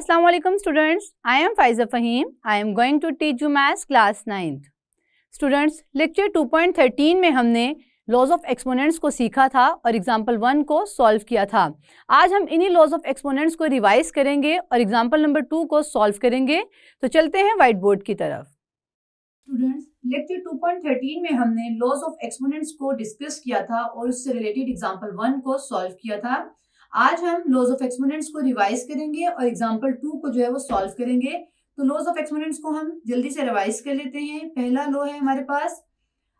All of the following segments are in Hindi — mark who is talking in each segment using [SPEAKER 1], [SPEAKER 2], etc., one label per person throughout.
[SPEAKER 1] Assalamu alaikum students. I am Faiza Fahim. I am going to teach you maths class 9th. Students, lecture 2.13 में हमने लॉज ऑफ एक्सपोनेंट्स को सीखा था और एग्जाम्पल 1 को सॉल्व किया था। आज हम इन्हीं लॉज ऑफ एक्सपोनेंट्स को रिवाइज करेंगे और एग्जाम्पल नंबर 2 को सॉल्व करेंगे। तो चलते हैं व्हाइट बोर्ड की तरफ। स्टूडेंट्स, लेक्चर 2.13 में हमने लॉज ऑफ एक्सपोनेंट्स को डिस्कस किया था और उससे रिलेटेड एग्जाम्पल 1 को सॉल्व किया था। आज हम लॉज ऑफ एक्सपोनेंट्स को रिवाइज करेंगे और एग्जाम्पल 2 को जो है वो सॉल्व करेंगे। तो लॉज ऑफ एक्सपोनेंट्स को हम जल्दी से रिवाइज कर लेते हैं। पहला लॉ है हमारे पास,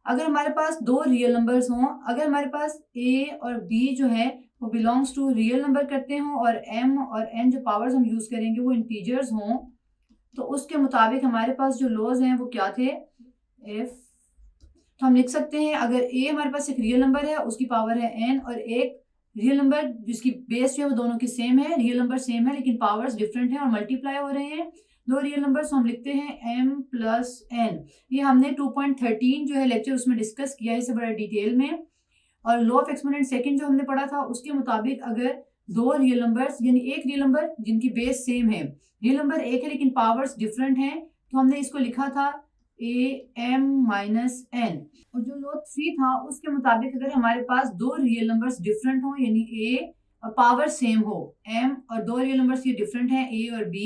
[SPEAKER 1] अगर हमारे पास दो रियल नंबर्स हों, अगर हमारे पास a और b जो है वो बिलोंग्स टू रियल नंबर करते हों और m और n जो पावर्स हम यूज करेंगे वो इंटीजर्स हों, तो उसके मुताबिक हमारे पास जो लॉज हैं वो क्या थे। तो हम लिख सकते हैं, अगर a हमारे पास एक रियल नंबर है उसकी पावर है n और एक रियल नंबर जिसकी बेस जो है वो दोनों की सेम है, रियल नंबर सेम है लेकिन पावर्स डिफरेंट है और मल्टीप्लाई हो रहे हैं दो रियल नंबर्स, हम लिखते हैं m प्लस n। ये हमने 2.13 जो है लेक्चर उसमें डिस्कस किया है इससे बड़ा डिटेल में। और लॉ ऑफ एक्सपोनेंट सेकंड जो हमने पढ़ा था उसके मुताबिक अगर दो रियल नंबर्स यानी एक रियल नंबर जिनकी बेस सेम है, रियल नंबर एक है लेकिन पावर्स डिफरेंट हैं, तो हमने इसको लिखा था am माइनस n। और जो लॉ 3 था उसके मुताबिक अगर हमारे पास दो रियल नंबर्स डिफरेंट हो यानी a और पावर सेम हो, m और दो रियल नंबर्स ये डिफरेंट हैं a और b,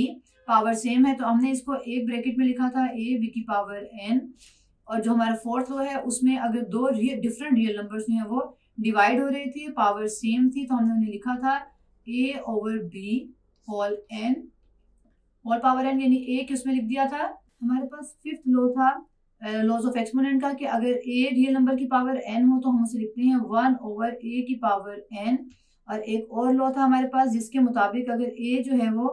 [SPEAKER 1] पावर सेम है, तो हमने इसको एक ब्रैकेट में लिखा था a b की पावर n। और जो हमारा फोर्थ लॉ है उसमें अगर दो डिफरेंट रियल नंबर्स जो है वो डिवाइड हो रहे थे, पावर सेम थी, तो हमने उन्हें लिखा था a over b whole n, whole power n यानी a की उसमें लिख दिया था। हमारे पास फिफ्थ लॉ था लॉज ऑफ एक्सपोनेंट का कि अगर a रियल नंबर की पावर n हो तो हम उसे लिखते हैं 1 ओवर a की पावर n। और एक और लॉ था हमारे पास जिसके मुताबिक अगर a जो है वो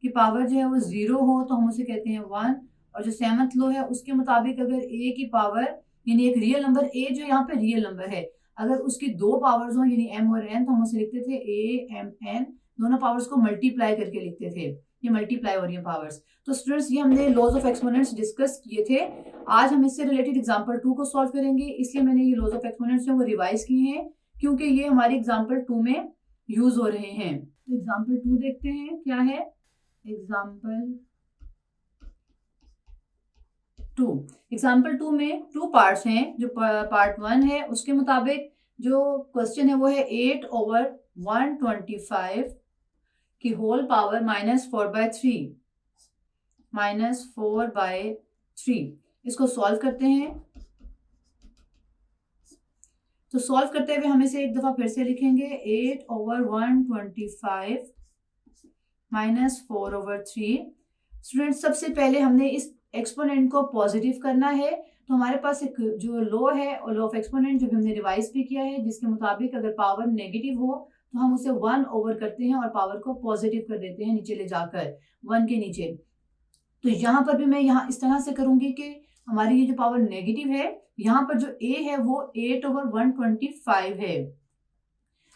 [SPEAKER 1] की पावर जो है वो 0 हो तो हम उसे कहते हैं 1। और जो सेवंथ लॉ है उसके मुताबिक अगर a की पावर यानी एक रियल नंबर a जो यहाँ पे रियल नंबर है अगर उसकी दो पावर्स हो यानी m और n तो हम उसे लिखते थे a m n, दोनों पावर्स को मल्टीप्लाई करके लिखते थे, ये मल्टीप्लाई हो रही है पावर्स। तो स्टूडेंट्स ये हमने लॉज ऑफ एक्सपोनेंट्स डिस्कस किए थे। आज हम इससे रिलेटेड एग्जांपल 2 को सॉल्व करेंगे, इसलिए मैंने ये लॉज ऑफ एक्सपोनेंट्स जो वो रिवाइज किए हैं क्योंकि ये हमारे एग्जांपल 2 में यूज हो रहे हैं। तो एग्जांपल 2 देखते हैं क्या है। एग्जाम्पल 2 में 2 पार्ट्स हैं। जो पार्ट 1 है उसके मुताबिक जो क्वेश्चन है वो है 8 ओवर 125 की होल पावर -4/3 -4/3। इसको सॉल्व करते हैं। तो सॉल्व करते हुए हम इसे एक दफा फिर से लिखेंगे 8 ओवर 125 -4/3। स्टूडेंट्स सबसे पहले हमने इस एक्सपोनेंट को पॉजिटिव करना है, तो हमारे पास एक जो लॉ है और लॉ ऑफ एक्सपोनेंट जो हमने रिवाइज भी किया है जिसके मुताबिक अगर पावर नेगेटिव हो तो हम उसे 1 ओवर करते हैं और पावर को पॉजिटिव कर देते हैं नीचे ले जाकर 1 के नीचे। तो यहाँ पर भी मैं यहाँ इस तरह से करूंगी कि हमारी ये जो पावर नेगेटिव है यहाँ पर जो a है वो 8 ओवर 125 है।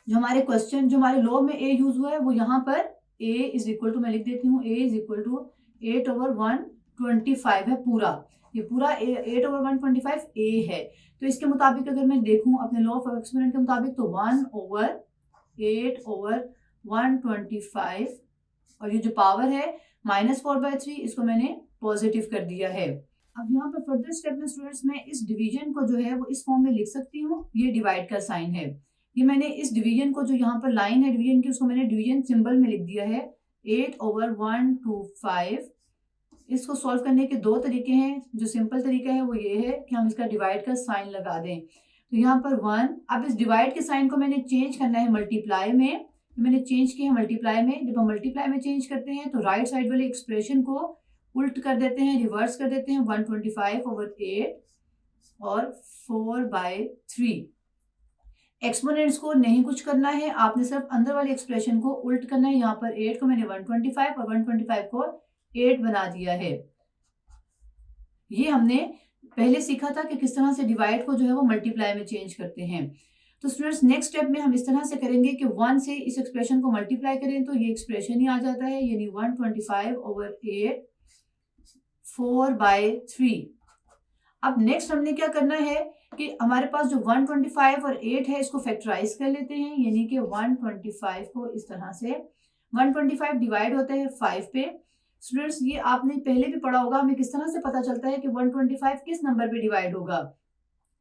[SPEAKER 1] जो हमारे क्वेश्चन जो हमारे लॉ में a यूज हुआ है वो यहाँ पर a इज इक्वल टू, मैं लिख देती हूँ a is equal to 8 over 125 है पूरा, ये पूरा 8 ओवर 125 a है। तो इसके मुताबिक अगर मैं देखूं अपने लॉ ऑफ एक्सपोनेंट के मुताबिक तो 1 ओवर 8 ओवर 125 और ये जो पावर है -4/3 इसको मैंने पॉजिटिव कर दिया है। अब यहाँ पर फर्दर स्टेप में स्टूडेंट्स मैं इस डिवीजन को जो है वो इस फॉर्म में लिख सकती हूँ, ये डिवाइड का साइन है। ये मैंने इस डिवीजन को जो यहाँ पर लाइन है डिवीजन की उसको मैंने डिवीजन सिंबल में लिख दिया है 8 ओवर 125। इसको सॉल्व करने के दो तरीके हैं। जो सिंपल तरीका है वो ये है कि हम इसका डिवाइड का साइन लगा दें। तो यहाँ पर 1, अब इस डिवाइड के साइन को मैंने चेंज करना है मल्टीप्लाई में, मैंने चेंज किया है मल्टीप्लाई में। जब हम मल्टीप्लाई में चेंज करते हैं तो राइट साइड वाले एक्सप्रेशन को उल्ट कर देते हैं, रिवर्स कर देते हैं 125 ओवर 8 और 4/3। एक्सपोनेंट्स को नहीं कुछ करना है, आपने सिर्फ अंदर वाले एक्सप्रेशन को उल्ट करना है। यहाँ पर 8 को मैंने 125 और 125 को 8 बना दिया है। ये हमने पहले सीखा था कि किस तरह से डिवाइड को जो है वो मल्टीप्लाई में चेंज करते हैं। तो स्टूडेंट्स नेक्स्ट स्टेप में हम इस तरह से करेंगे कि 1 से इस एक्सप्रेशन को मल्टीप्लाई करें तो ये एक्सप्रेशन ही आ जाता है, यानी 125 ओवर 8 4/3। अब नेक्स्ट हमने क्या करना है कि हमारे पास जो 125 और 8 है इसको फैक्टराइज कर लेते हैं, यानी कि 125 को इस तरह से 125 डिवाइड होता है 5 पे। स्टूडेंट्स ये आपने पहले भी पढ़ा होगा, हमें किस तरह से पता चलता है कि 125 किस नंबर पे डिवाइड होगा,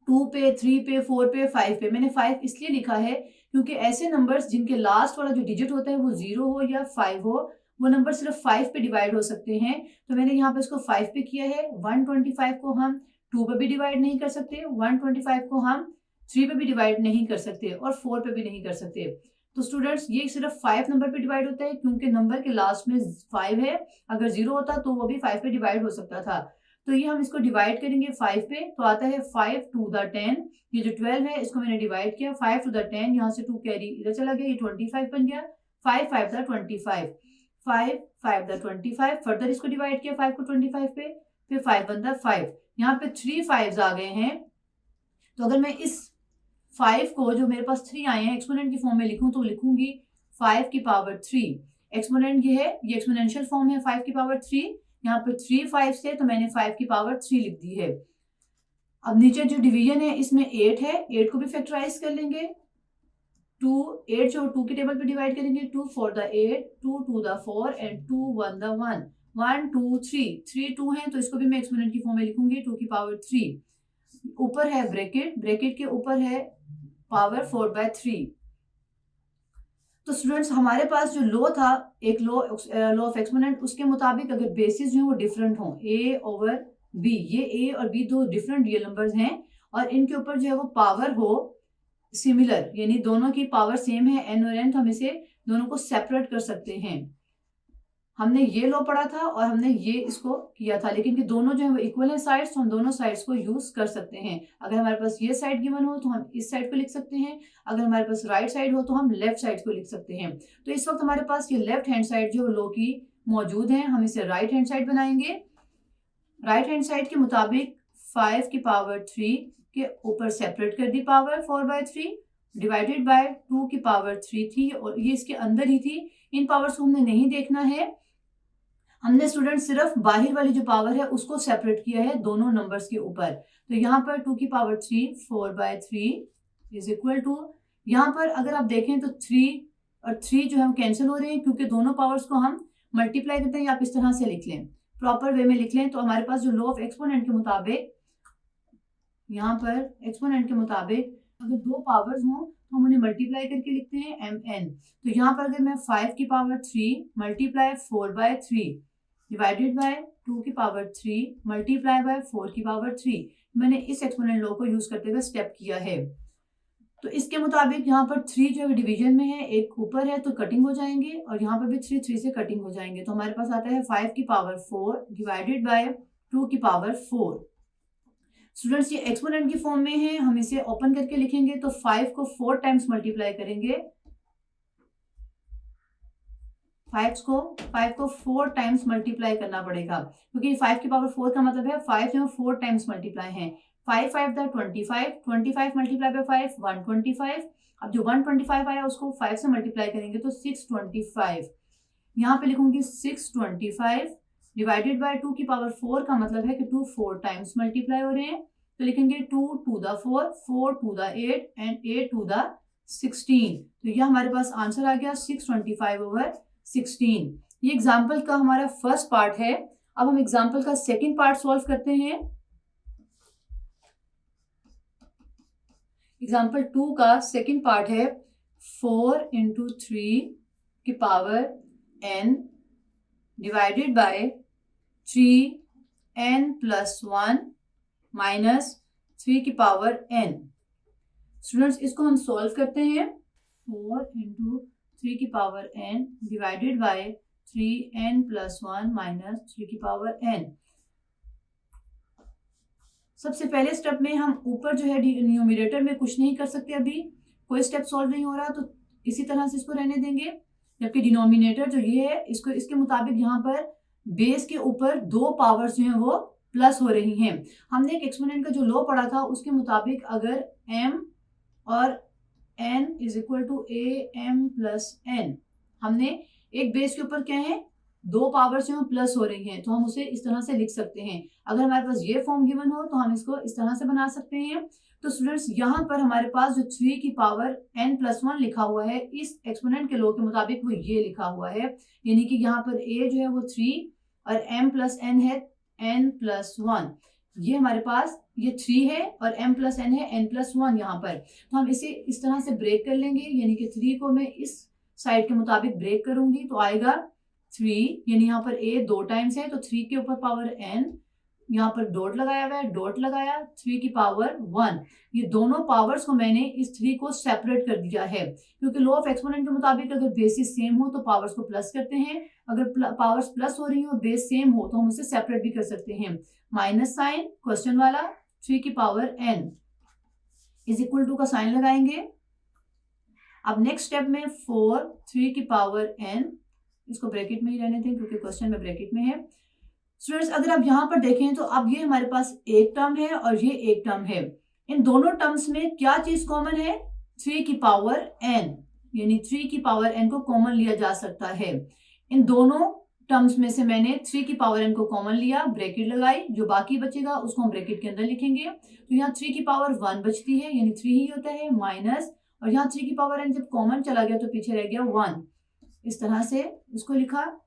[SPEAKER 1] 2 पे, 3 पे, 4 पे, 5 पे। मैंने 5 इसलिए लिखा है क्योंकि ऐसे नंबर्स जिनके लास्ट वाला जो डिजिट होता है वो 0 हो या 5 हो, वो नंबर सिर्फ 5 पे डिवाइड हो सकते हैं। तो मैंने यहाँ पे इसको 5 पे किया है। 125 को हम 2 पे भी डिवाइड नहीं कर सकते, 125 को हम 3 पे भी डिवाइड नहीं कर सकते और 4 पे भी नहीं कर सकते। तो स्टूडेंट्स ये सिर्फ 5 नंबर पे डिवाइड होता है क्योंकि नंबर के लास्ट में 5 है। अगर 0 होता तो वो भी 5 पे डिवाइड हो सकता था। तो ये हम इसको डिवाइड करेंगे 5 पे, तो आता है 5 टू द 10। ये जो 12 है इसको मैंने डिवाइड किया, 5 टू द 10, यहाँ से 2 कैरी इधर चला गया, ये 25 बन गया। 5 5 द 25, 5 5 द 25। फर्दर इसको डिवाइड किया 5 को 25 पे, फिर 5 बनता 5। यहाँ पे 3 5s आ गए हैं। तो अगर मैं इस 5 को, जो मेरे पास 3 आए हैं, एक्सपोनेंट की फॉर्म में लिखूं तो लिखूंगी 5 की पावर 3। एक्सपोनेंट ये है, ये एक्सपोनेंशियल फॉर्म है 5 की पावर 3। यहाँ पे 3 5 से तो मैंने 5 की पावर 3 लिख दी है। अब नीचे जो डिवीजन है इसमें 8 है, 8 को भी फैक्टराइज कर लेंगे। 2 8 जो 2 की टेबल पे डिवाइड करेंगे, 2 4 द 8, 2 2 द 4 एंड 2 1 द 1, 1 2 3 2 है तो इसको भी मैं एक्सपोनेंट की फॉर्म में लिखूंगी 2 की पावर 3। ऊपर है ब्रैकेट, ब्रैकेट के ऊपर है पावर 4/3। तो स्टूडेंट्स हमारे पास जो लो था, एक लो ऑफ एक्सपोनेंट, उसके मुताबिक अगर बेसिस जो है वो डिफरेंट हो, a ओवर b, ये a और b दो डिफरेंट रियल नंबर्स हैं और इनके ऊपर जो है वो पावर हो सिमिलर, यानी दोनों की पावर सेम है n और n, तो हम इसे दोनों को सेपरेट कर सकते हैं। हमने ये लो पढ़ा था और हमने ये इसको किया था, लेकिन कि दोनों जो है वो इक्वल है साइड्स, तो हम दोनों साइड्स को यूज कर सकते हैं। अगर हमारे पास ये साइड गिवन हो तो हम इस साइड को लिख सकते हैं, अगर हमारे पास राइट साइड हो तो हम लेफ्ट साइड को लिख सकते हैं। तो इस वक्त हमारे पास ये लेफ्ट हैंड साइड जो लो की मौजूद है, हम इसे राइट हैंड साइड बनाएंगे। राइट हैंड साइड के मुताबिक 5 की पावर 3 के ऊपर सेपरेट कर दी पावर 4/3 डिवाइडेड बाय 2 की पावर 3 थी और ये इसके अंदर ही थी। इन पावर्स को हमने नहीं देखना है, हमने स्टूडेंट सिर्फ बाहर वाली जो पावर है उसको सेपरेट किया है दोनों नंबर्स के ऊपर। तो यहाँ पर 2 की पावर 3 4/3 इज इक्वल टू, यहाँ पर अगर आप देखें तो 3 और 3 जो है वो कैंसिल हो रहे हैं क्योंकि दोनों पावर्स को हम मल्टीप्लाई करते हैं। आप इस तरह से लिख लें, प्रॉपर वे में लिख लें, तो हमारे पास जो लॉ ऑफ एक्सपोनेंट के मुताबिक, यहाँ पर एक्सपोनेंट के मुताबिक अगर दो पावर्स हों तो हम उन्हें मल्टीप्लाई करके लिखते हैं mn। तो यहाँ पर अगर मैं 5 की पावर 3 मल्टीप्लाई 4/3 डिवाइडेड बाय 2 की पावर 3 मल्टीप्लाई बाय 4 की पावर 3, मैंने इस एक्सपोनेंट लॉ को यूज करते हुए स्टेप किया है। तो इसके मुताबिक यहाँ पर 3 जो है डिवीजन में है, एक ऊपर है तो कटिंग हो जाएंगे और यहाँ पर भी 3 से कटिंग हो जाएंगे। तो हमारे पास आता है 5 की पावर 4 डिवाइडेड बाय 2 की पावर 4। स्टूडेंट्स ये एक्सपोनेंट की फॉर्म में है, हम इसे ओपन करके लिखेंगे तो 5 को 4 टाइम्स मल्टीप्लाई करेंगे, 5 को 4 टाइम्स मल्टीप्लाई करना पड़ेगा क्योंकि 5 की पावर 4 का मतलब है 5 जो 4 टाइम्स मल्टीप्लाई है। 5 5 द 25, 25 मल्टीप्लाई बाय 5 125। अब जो 125 आया उसको 5 से मल्टीप्लाई करेंगे तो 625। यहाँ पे लिखूंगी 625 डिवाइडेड बाय 2 की पावर 4 का मतलब है कि 2 4 टाइम्स मल्टीप्लाई हो रहे हैं, तो लिखेंगे 2 2 द 4, 4 2 द 8 एंड 8 2 द 16। तो यह हमारे पास आंसर आ गया 625/16। ये एग्जाम्पल का हमारा फर्स्ट पार्ट है। अब हम एग्जाम्पल का सेकेंड पार्ट सॉल्व करते हैं। एग्जाम्पल 2 का सेकेंड पार्ट है 4 × 3 की power n divided by 3n + 1 minus 3 की पावर n। स्टूडेंट्स इसको हम सॉल्व करते हैं। 4 × 3 की power n divided by 3n + 1 minus 3 की पावर n। सबसे पहले स्टेप में हम ऊपर जो है न्यूमरेटर में कुछ नहीं कर सकते, अभी कोई स्टेप सॉल्व नहीं हो रहा, तो इसी तरह से इसको रहने देंगे। जबकि डिनोमिनेटर जो ये है इसको, इसके मुताबिक यहाँ पर बेस के ऊपर दो पावर्स जो हैं वो प्लस हो रही हैं। हमने एक एक्सपोनेंट का जो लॉ पढ़ा था उसके मुताबिक अगर m और n = am + n, हमने एक बेस के ऊपर क्या है दो पावर्स जो प्लस हो रही हैं तो हम उसे इस तरह से लिख सकते हैं। अगर हमारे पास ये फॉर्म गिवन हो तो हम इसको इस तरह से बना सकते हैं। तो स्टूडेंट्स यहाँ पर हमारे पास जो 3 की पावर n+1 लिखा हुआ है, इस एक्सपोनेंट के लॉ के मुताबिक वो ये लिखा हुआ है, यानी कि यहाँ पर a जो है वो 3 और m+n है n+1। ये हमारे पास ये 3 है और m+n है n+1 यहाँ पर। तो हम इसे इस तरह से ब्रेक कर लेंगे, यानी कि 3 को मैं इस साइड के मुताबिक ब्रेक करूंगी तो आएगा 3, यानी यहाँ पर a 2 टाइम्स है तो 3 के ऊपर पावर n, यहाँ पर डॉट लगाया हुआ है, डॉट लगाया 3 की पावर 1। ये दोनों पावर्स को मैंने इस 3 को सेपरेट कर दिया है, क्योंकि लॉ ऑफ एक्सपोनेंट के मुताबिक अगर बेसिस सेम हो तो पावर्स को प्लस करते हैं, अगर पावर्स प्लस हो रही हो बेस सेम हो तो हम उसे सेपरेट भी कर सकते हैं। माइनस साइन क्वेश्चन वाला 3 की power n is equal to का साइन लगाएंगे। अब नेक्स्ट स्टेप में 4 3 की पावर n, इसको ब्रैकेट में ही रहने दें क्योंकि क्वेश्चन में ब्रैकेट में है। स्टूडेंट्स अगर आप यहाँ पर देखें तो अब ये हमारे पास एक टर्म है और ये एक टर्म है। इन दोनों टर्म्स में क्या चीज कॉमन है? 3 की पावर n, यानी 3 की पावर n को कॉमन लिया जा सकता है। इन दोनों टर्म्स में से मैंने 3 की पावर n को कॉमन लिया, ब्रैकेट लगाई, जो बाकी बचेगा उसको हम ब्रैकेट के अंदर लिखेंगे। तो यहाँ 3 की पावर 1 बचती है, यानी 3 ही होता है, माइनस, और यहाँ 3 की पावर n जब कॉमन चला गया तो पीछे रह गया 1। इस तरह से इसको लिखा।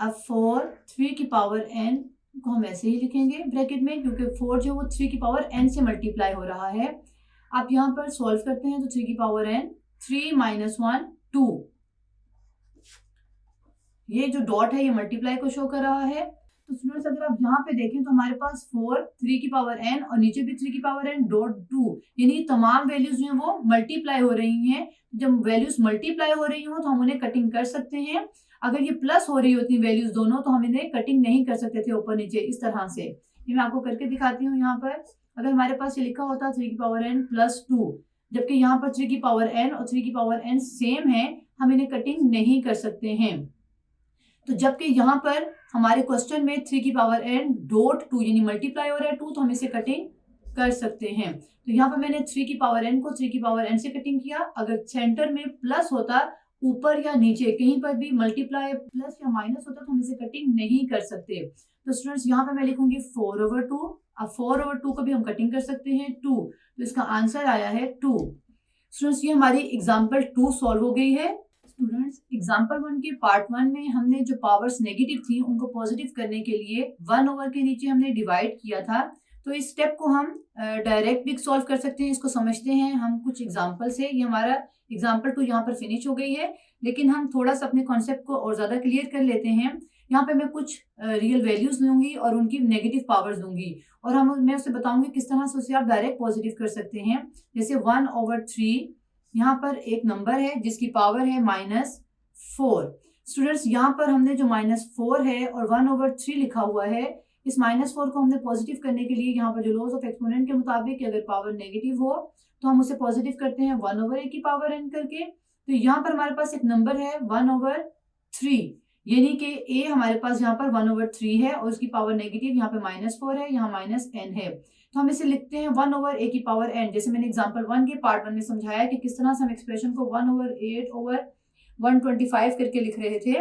[SPEAKER 1] अब 4 3 की पावर n को हम ऐसे ही लिखेंगे ब्रैकेट में, क्योंकि 4 जो वो 3 की पावर n से मल्टीप्लाई हो रहा है। आप यहाँ पर सॉल्व करते हैं तो 3 की पावर n, 3 - 1 2, ये जो डॉट है ये मल्टीप्लाई को शो कर रहा है। तो स्टूडेंट्स अगर आप यहाँ पे देखें तो हमारे पास 4 3 की पावर n और नीचे भी 3 की पावर n डॉट 2, यानी तमाम वैल्यूज जो है वो मल्टीप्लाई हो रही हैं। जब वैल्यूज मल्टीप्लाई हो रही हो तो हम उन्हें कटिंग कर सकते हैं। अगर ये प्लस हो रही होती वैल्यूज दोनों तो हम इन्हें कटिंग नहीं कर सकते थे ऊपर नीचे इस तरह से। ये मैं आपको करके दिखाती हूँ। यहाँ पर अगर हमारे पास ये लिखा होता 3 की पावर n +2, जबकि यहाँ पर 3 की पावर n और 3 की पावर n सेम है, हम इन्हें कटिंग नहीं कर सकते हैं। तो जबकि यहाँ पर हमारे क्वेश्चन में 3 की पावर n डॉट 2 यानी मल्टीप्लाई हो रहा है 2, तो हम इसे कटिंग कर सकते हैं। तो यहाँ पर मैंने 3 की पावर n को 3 की पावर n से कटिंग किया। अगर सेंटर में प्लस होता, ऊपर या नीचे कहीं पर भी मल्टीप्लाई प्लस या माइनस होता तो हम इसे कटिंग नहीं कर सकते। तो स्टूडेंट्स यहाँ पर मैं लिखूंगी 4/2। अब 4/2 को भी हम कटिंग कर सकते हैं 2, तो इसका आंसर आया है 2। स्टूडेंट्स ये हमारी एग्जाम्पल 2 सॉल्व हो गई है। स्टूडेंट्स एग्जाम्पल 1 के पार्ट 1 में हमने जो पावर्स नेगेटिव थी उनको पॉजिटिव करने के लिए 1 के नीचे हमने डिवाइड किया था। तो इस स्टेप को हम डायरेक्ट भी सॉल्व कर सकते हैं। इसको समझते हैं हम कुछ एग्जाम्पल से। ये हमारा एग्जाम्पल 2 यहाँ पर फिनिश हो गई है, लेकिन हम थोड़ा सा अपने कॉन्सेप्ट को और ज्यादा क्लियर कर लेते हैं। यहाँ पे मैं कुछ रियल वैल्यूज लूंगी और उनकी नेगेटिव पावर्स दूंगी, और मैं उससे बताऊंगी किस तरह से उसे आप डायरेक्ट पॉजिटिव कर सकते हैं। जैसे 1/3 यहाँ पर एक नंबर है जिसकी पावर है -4। स्टूडेंट्स यहाँ पर हमने जो -4 है और 1/3 लिखा हुआ है, इस -4 को हमने पॉजिटिव करने के लिए यहाँ पर जो लॉज ऑफ एक्सपोनेंट के मुताबिक अगर पावर नेगेटिव हो तो हम उसे पॉजिटिव करते हैं 1/a की पावर n करके। तो यहाँ पर हमारे पास एक नंबर है 1/3, यानी कि a हमारे पास यहाँ पर 1/3 है और उसकी पावर नेगेटिव यहाँ पे -4 है, यहाँ -n है। तो हम इसे लिखते हैं 1/a की पावर n। जैसे मैंने एग्जांपल 1 के पार्ट 1 में समझाया कि किस तरह से हम एक्सप्रेशन को 1/8/125 करके लिख रहे थे।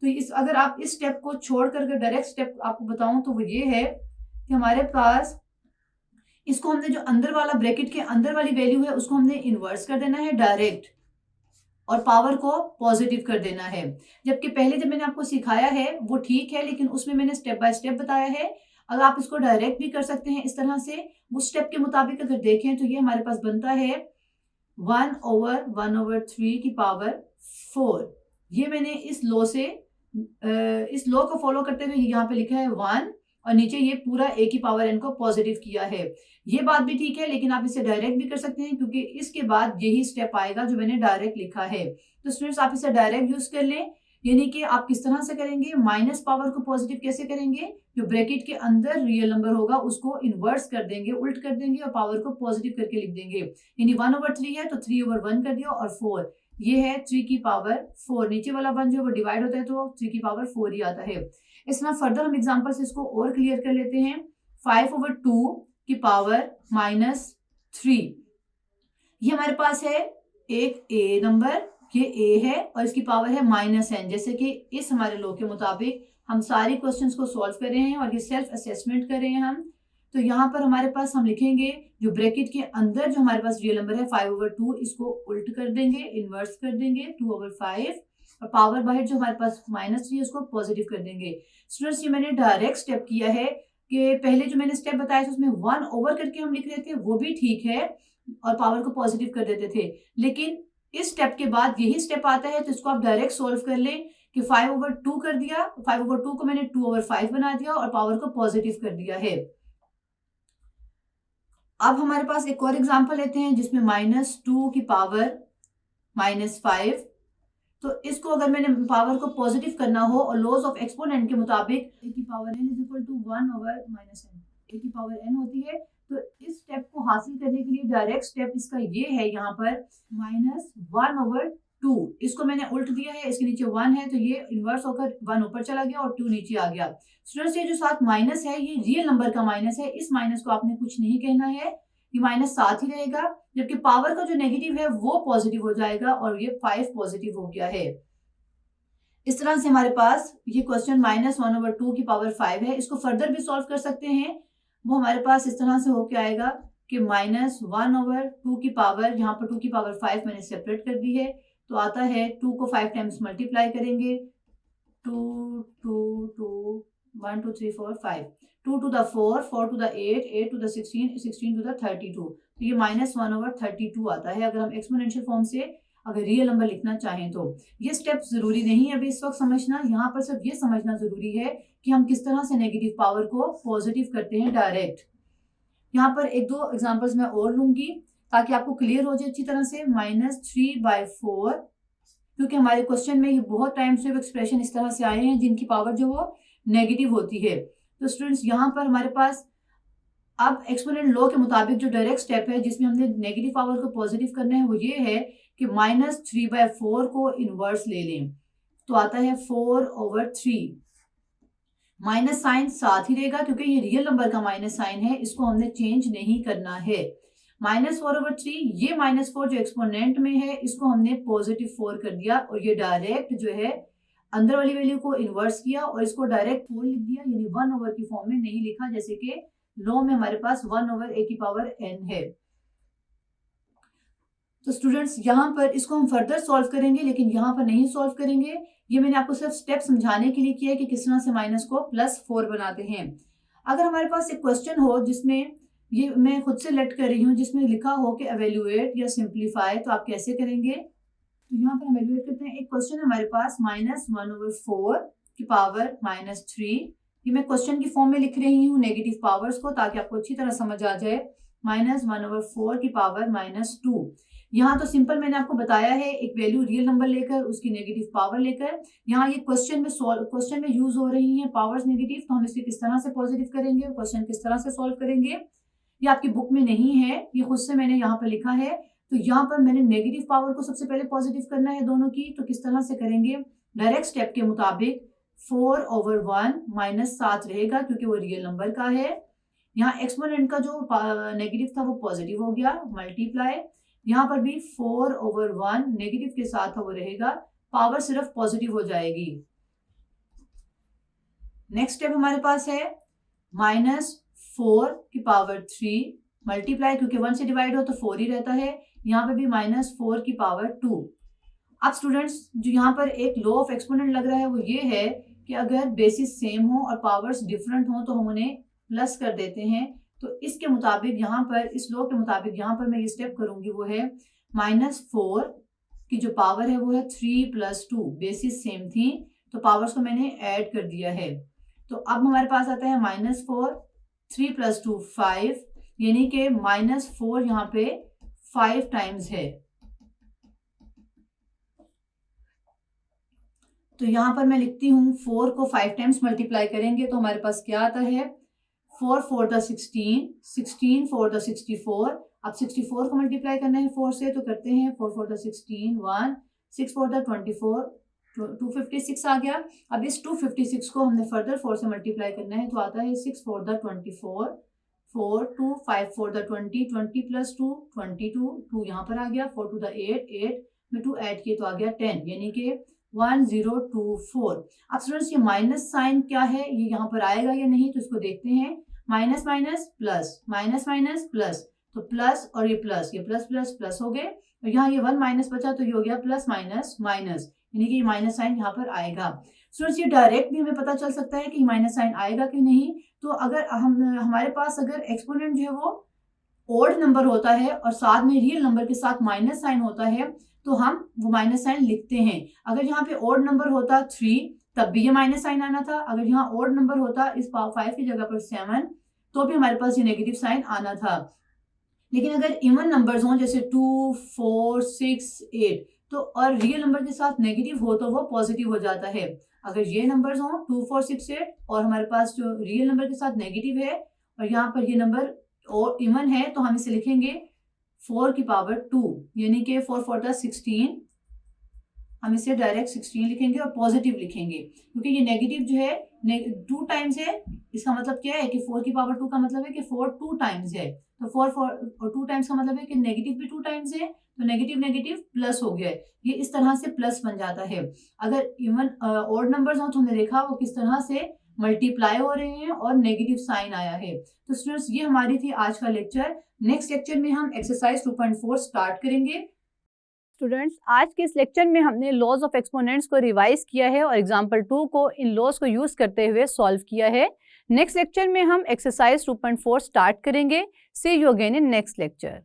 [SPEAKER 1] तो इस अगर आप इस स्टेप को छोड़ करके डायरेक्ट स्टेप आपको बताऊं तो वो ये है कि हमारे पास इसको हमने जो अंदर वाला ब्रैकेट के अंदर वाली वैल्यू है उसको हमने इनवर्स कर देना है डायरेक्ट, और पावर को पॉजिटिव कर देना है। जबकि पहले जब मैंने आपको सिखाया है वो ठीक है, लेकिन उसमें मैंने स्टेप बाय स्टेप बताया है। अगर आप इसको डायरेक्ट भी कर सकते हैं इस तरह से, उस स्टेप के मुताबिक अगर देखें तो ये हमारे पास बनता है 1/1/3 की पावर 4। ये मैंने इस लॉ से इस लॉ को फॉलो करते हुए यहाँ पे लिखा है 1 और नीचे ये पूरा a की पावर n को पॉजिटिव किया है। ये बात भी ठीक है, लेकिन आप इसे डायरेक्ट भी कर सकते हैं क्योंकि इसके बाद यही स्टेप आएगा जो मैंने डायरेक्ट लिखा है। तो स्टूडेंट्स आप इसे डायरेक्ट यूज कर लें, यानी कि आप किस तरह से करेंगे, माइनस पावर को पॉजिटिव कैसे करेंगे, जो ब्रैकेट के अंदर रियल नंबर होगा उसको इनवर्स कर देंगे, उल्ट कर देंगे और पावर को पॉजिटिव करके लिख देंगे। यानी 1/3 है तो 3/1 कर दिया और 4, ये है 3 की पावर 4। नीचे वाला 1 जो है वो डिवाइड होता है तो 3 की पावर 4 ही आता है। इस तरह फर्दर हम एग्जांपल से इसको और क्लियर कर लेते हैं। 5/2 की पावर -3, ये हमारे पास है एक a नंबर, ये a है और इसकी पावर है -n। जैसे कि इस हमारे लॉ के मुताबिक हम सारी क्वेश्चंस को सॉल्व कर रहे हैं और ये सेल्फ असेसमेंट कर रहे हैं हम। तो यहाँ पर हमारे पास हम लिखेंगे जो ब्रैकेट के अंदर जो हमारे पास रियल नंबर है 5/2, इसको उल्ट कर देंगे, इन्वर्स कर देंगे 2/5, और पावर बाहर जो हमारे पास -3 है उसको पॉजिटिव कर देंगे। स्टूडेंट्स, ये मैंने डायरेक्ट स्टेप किया है कि पहले जो मैंने स्टेप बताया था उसमें 1 करके हम लिख रहे थे, वो भी ठीक है और पावर को पॉजिटिव कर देते थे, लेकिन इस स्टेप के बाद यही स्टेप आता है तो इसको आप डायरेक्ट सोल्व कर लें कि 5/2 कर दिया, 5/2 को मैंने 2/5 बना दिया और पावर को पॉजिटिव कर दिया है। अब हमारे पास एक और एग्जांपल लेते हैं जिसमें -2 की पावर -5। तो इसको अगर मैंने पावर को पॉजिटिव करना हो और लॉज ऑफ एक्सपोनेंट के मुताबिक a की power n is equal to 1/-n, a की पावर n होती है। तो इस स्टेप को हासिल करने के लिए डायरेक्ट स्टेप इसका ये है, यहाँ पर -1/2, इसको मैंने उल्ट दिया है, इसके नीचे 1 है तो ये इन्वर्स होकर 1 ऊपर चला गया और 2 नीचे आ गया। स्टूडेंट्स, ये जो साथ माइनस है ये रियल नंबर का माइनस है, इस माइनस को आपने कुछ नहीं कहना है, ये माइनस साथ ही रहेगा, जबकि पावर का जो नेगेटिव है वो पॉजिटिव हो जाएगा और ये 5 पॉजिटिव हो गया है। इस तरह से हमारे पास ये क्वेश्चन -1/2 की पावर 5 है, इसको फर्दर भी सॉल्व कर सकते हैं। वो हमारे पास इस तरह से होके आएगा कि -1/2 की पावर, यहाँ पर 2 की पावर 5 मैंने सेपरेट कर दी है, तो आता है 2 को 5 टाइम्स मल्टीप्लाई करेंगे, 2 2 2 1 2 3 4 5, 2 to the 4, 4 to the 8, 8 to the 16, 16 to the 32, तो ये -1/32 आता है अगर हम एक्सपोनेंशियल फॉर्म से अगर रियल नंबर लिखना चाहें तो। ये स्टेप जरूरी नहीं है अभी इस वक्त समझना, यहाँ पर सिर्फ ये समझना जरूरी है कि हम किस तरह से नेगेटिव पावर को पॉजिटिव करते हैं डायरेक्ट। यहाँ पर 1-2 एग्जांपल्स मैं और लूंगी ताकि आपको क्लियर हो जाए अच्छी तरह से। -3/4, क्योंकि हमारे क्वेश्चन में ये बहुत टाइम से एक्सप्रेशन इस तरह से आए हैं जिनकी पावर जो वो नेगेटिव होती है। तो स्टूडेंट्स, यहाँ पर हमारे पास अब एक्सपोनेंट लॉ के मुताबिक जो डायरेक्ट स्टेप है जिसमें हमने नेगेटिव पावर को पॉजिटिव करना है वो ये है कि -3/4 को इनवर्स ले लें, तो आता है 4/3। माइनस साइन साथ ही रहेगा क्योंकि ये रियल नंबर का माइनस साइन है, इसको हमने चेंज नहीं करना है। -4/3, ये -4 जो एक्सपोनेंट में है इसको हमने पॉजिटिव 4 कर दिया और ये डायरेक्ट जो है अंदर वाली वैल्यू को इन्वर्स किया और इसको डायरेक्ट 4 लिख दिया, यानी 1/, की फॉर्म में नहीं लिखा जैसे कि लॉ में हमारे पास 1/a की पावर n है। तो स्टूडेंट्स, यहाँ पर इसको हम फर्दर सॉल्व करेंगे लेकिन यहाँ पर नहीं सॉल्व करेंगे, ये मैंने आपको सिर्फ स्टेप समझाने के लिए किया है कि किस तरह से माइनस को +4 बनाते हैं। अगर हमारे पास एक क्वेश्चन हो जिसमें ये मैं खुद से लेट कर रही हूँ, जिसमें लिखा हो कि एवेल्युएट या सिंप्लीफाई, तो आप कैसे करेंगे? तो यहाँ पर हम एवेल्युएट करते हैं। एक क्वेश्चन है हमारे पास -1/4 की पावर -3, ये मैं क्वेश्चन की फॉर्म में लिख रही हूँ नेगेटिव पावर्स को ताकि आपको अच्छी तरह समझ आ जाए। -1/4 की पावर -2, यहाँ तो सिंपल मैंने आपको बताया है एक वैल्यू रियल नंबर लेकर उसकी नेगेटिव पावर लेकर। यहाँ ये क्वेश्चन में यूज हो रही है पावर्स नेगेटिव, तो हम इसे किस तरह से पॉजिटिव करेंगे, क्वेश्चन किस तरह से सॉल्व करेंगे, ये आपकी बुक में नहीं है, ये खुद से मैंने यहाँ पर लिखा है। तो यहाँ पर मैंने नेगेटिव पावर को सबसे पहले पॉजिटिव करना है दोनों की, तो किस तरह से करेंगे? डायरेक्ट स्टेप के मुताबिक 4/1 -7 रहेगा क्योंकि वो रियल नंबर का है। यहाँ एक्सपोनेंट का जो नेगेटिव था वो पॉजिटिव हो गया, मल्टीप्लाई, यहाँ पर भी 4/1 नेगेटिव के साथ वो रहेगा, पावर सिर्फ पॉजिटिव हो जाएगी। नेक्स्ट स्टेप हमारे पास है -4 की पावर 3 मल्टीप्लाई, क्योंकि 1 से डिवाइड हो तो 4 ही रहता है, यहाँ पे भी -4 की पावर 2। अब स्टूडेंट्स, जो यहाँ पर एक लॉ ऑफ एक्सपोनेंट लग रहा है वो ये है कि अगर बेसिस सेम हो और पावर्स डिफरेंट हो तो हम उन्हें प्लस कर देते हैं। तो इसके मुताबिक यहाँ पर, इस लॉ के मुताबिक यहाँ पर मैं ये स्टेप करूंगी वो है -4 की जो पावर है वो है 3 + 2, बेसिस सेम थी तो पावर्स को मैंने ऐड कर दिया है। तो अब हमारे पास आता है -4, 3 + 2 5, यानी कि -4 यहाँ पे 5 टाइम्स है। तो यहाँ पर मैं लिखती हूँ 4 को 5 टाइम्स मल्टीप्लाई करेंगे तो हमारे पास क्या आता है? 4 4 द 16, 16 4 द 64। अब 64 को मल्टीप्लाई करना है 4 से, तो करते हैं 4 4 द 16 1, 6 4 द 24, 256 आ गया। अब इस 256 को हमने फर्दर 4 से मल्टीप्लाई करना है तो आता है 6 4 द 24, 4 2 5 4 द 20, 20 + 2 22, 2 यहाँ पर आ गया, 4 2 द 8, 8 में 2 ऐड किए तो आ गया 10, यानी कि 1024। अब स्टूडेंट्स ये माइनस साइन क्या है, ये यहाँ पर आएगा या नहीं, तो इसको देखते हैं। Minus minus plus, minus minus plus, तो प्लस और ये प्लस प्लस प्लस हो गए, और यहाँ ये 1 माइनस बचा तो ये हो गया प्लस माइनस माइनस, यानी कि ये माइनस साइन यहाँ पर आएगा। स्टूडेंट्स ये डायरेक्ट भी हमें पता चल सकता है कि माइनस साइन आएगा कि नहीं। तो अगर हमारे पास अगर एक्सपोनेंट जो है वो ओड नंबर होता है और साथ में रियल नंबर के साथ माइनस साइन होता है, तो हम वो माइनस साइन लिखते हैं। अगर यहाँ पे ओड नंबर होता 3 तब भी ये माइनस साइन आना था। अगर यहाँ ओड नंबर होता इस 5 की जगह पर 7 तो भी हमारे पास ये नेगेटिव साइन आना था। लेकिन अगर इवन नंबर्स हों जैसे 2, 4, 6, 8 तो और रियल नंबर के साथ नेगेटिव हो तो वो पॉजिटिव हो जाता है। अगर ये नंबर्स हों 2, 4, 6, 8 और हमारे पास जो रियल नंबर के साथ नेगेटिव है और यहाँ पर ये नंबर और इवन है, तो हम इसे लिखेंगे 4 की पावर 2, यानी कि 4 4 16, हम इसे डायरेक्ट 16 लिखेंगे और पॉजिटिव लिखेंगे, क्योंकि ये नेगेटिव जो है 2 टाइम्स है। इसका मतलब क्या है कि 4 की पावर 2 का मतलब है कि 4 2 टाइम्स है, तो 4 और 2 टाइम्स का मतलब है कि नेगेटिव भी 2 टाइम्स है, तो नेगेटिव नेगेटिव प्लस हो गया। ये इस तरह से प्लस बन जाता है। अगर इवन ऑड नंबर्स हो तो हमने देखा वो किस तरह से मल्टीप्लाई हो रहे हैं और नेगेटिव साइन आया है। तो स्टूडेंट्स ये हमारी थी आज का लेक्चर। नेक्स्ट लेक्चर में हम एक्सरसाइज 2.4 स्टार्ट करेंगे। स्टूडेंट्स आज के इस लेक्चर में हमने लॉज ऑफ एक्सपोनेंट्स को रिवाइज किया है और एग्जांपल 2 को इन लॉज को यूज करते हुए सॉल्व किया है। नेक्स्ट लेक्चर में हम एक्सरसाइज 2.4 स्टार्ट करेंगे। See you again in next lecture.